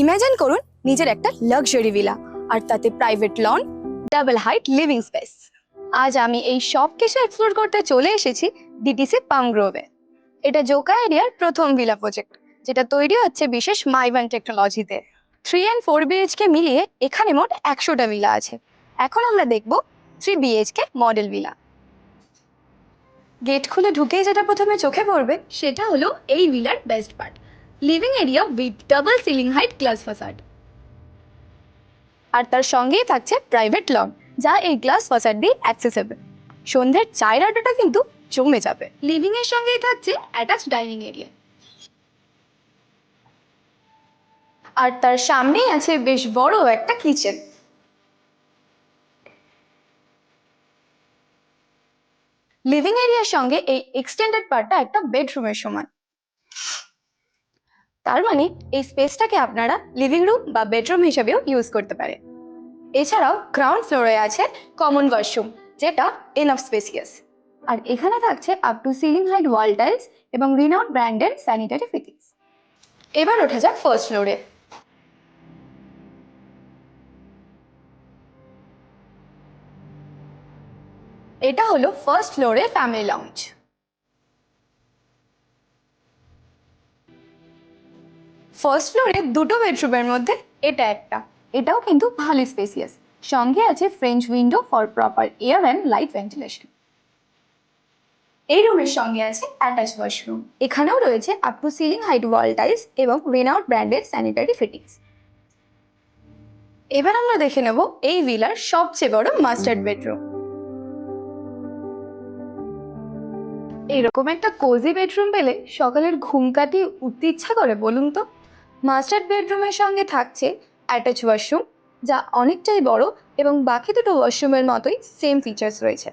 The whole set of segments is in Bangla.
ইমাজিন করুন নিজের একটা লাক্সারি ভিলা, আর তাতে private lawn, double height living space. আজ আমি এই সব কিছু এক্সপ্লোর করতে চলে এসেছি ডিটিসি পাম গ্রোভে। এটা জোকা এরিয়ার প্রথম ভিলা প্রজেক্ট, যেটা তৈরি হচ্ছে বিশেষ মাইবান টেকনোলজিতে। 3 and 4 BHK মিলিয়ে এখানে মোট 100টা ভিলা আছে। এখন আমরা দেখব 3 BHK মডেল ভিলা। গেট খুলে ঢুকেই যেটা প্রথমে চোখে পড়বে সেটা হলো এই ভিলার best part, living area with double ceiling height glass facade. আর তার সঙ্গেই থাকছে প্রাইভেট লন, যা এই গ্লাস ফাসাড দিয়ে অ্যাক্সেসেবল। সন্ধ্যের চায়ের আড্ডাটা কিন্তু জমে যাবে। লিভিং এর সঙ্গেই থাকছে অ্যাটাচ ডাইনিং এরিয়া, আর তার সামনেই আছে বেশ বড় একটা কিচেন। লিভিং এরিয়ার সঙ্গে এই এক্সটেন্ডেড পার্টটা একটা বেডরুমের সমান। তার মানে এই স্পেসটাকে আপনারা লিভিং রুম বা বেডরুম হিসেবেও ইউজ করতে পারেন। এছাড়াও গ্রাউন্ড ফ্লোরে আছে কমন ওয়াশরুম, যেটা এনাফ স্পেসিয়াস। আর এখানে থাকছে up to ceiling height wall tiles এবং রিনাউন্ড ব্র্যান্ডের স্যানিটারি ফিটিংস। এবার ওঠা যাক ফার্স্ট ফ্লোরে। এটা হলো ফার্স্ট ফ্লোরে ফ্যামিলি লাউঞ্জ। ফার্স্ট ফ্লোরে দুটো বেডরুমের মধ্যে এটা একটা, এটাও কিন্তু ভালো স্পেসিয়াস। সঙ্গে আছে French window for proper air and light ventilation. এই রুমের সঙ্গে আছে অ্যাটাচ ওয়াশরুম। এখানেও রয়েছে up to ceiling height wall tiles এবং রেনাউড ব্র্যান্ডের স্যানিটারি ফিটিংস। এবার আমরা দেখে নেব এই ভিলার সবচেয়ে বড় মাস্টার বেডরুম। এরকম একটা কোজি বেডরুম পেলে সকালের ঘুম কাটিয়ে উঠতে ইচ্ছা করে বলুন তো? মাস্টার বেডরুমের সঙ্গে থাকছে অ্যাটাচ ওয়াশরুম, যা অনেকটাই বড় এবং বাকি দুটো ওয়াশরুমের মতোই সেম ফিচার্স রয়েছে।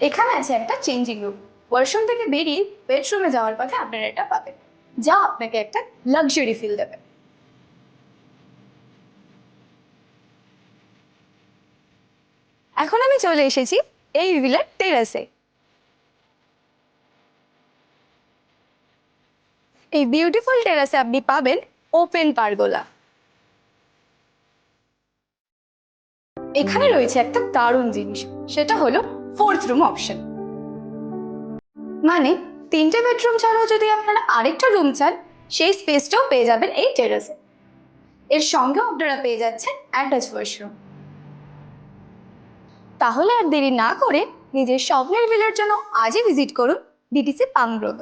এখানে আছে একটা চেঞ্জিং রুম। ওয়াশরুম থেকে বেরিয়ে বেডরুমে যাওয়ার পথে আপনারা এটা পাবেন, যা আপনাকে একটা লাক্সারি ফিল দেবে। এখন আমি চলে এসেছি এই ভিলার টেরাসে। এই বিউটিফুল টেরাসে আপনি পাবেন ওপেন পারগোলা। এখানে রয়েছে একটা দারুণ জিনিস, সেটা হলো ফোর্থ রুম অপশন। মানে 3টে বেডরুম ছাড়াও যদি আপনারা আরেকটা রুম চান, সেই স্পেসটাও পেয়ে যাবেন এই টেরাসে। এর সঙ্গেও আপনারা পেয়ে যাচ্ছেন অ্যাটাচ ওয়াশরুম। তাহলে আর দেরি না করে নিজের স্বপ্নের ভিলার জন্য আজই ভিজিট করুন ডিটিসি পাম গ্রোভে।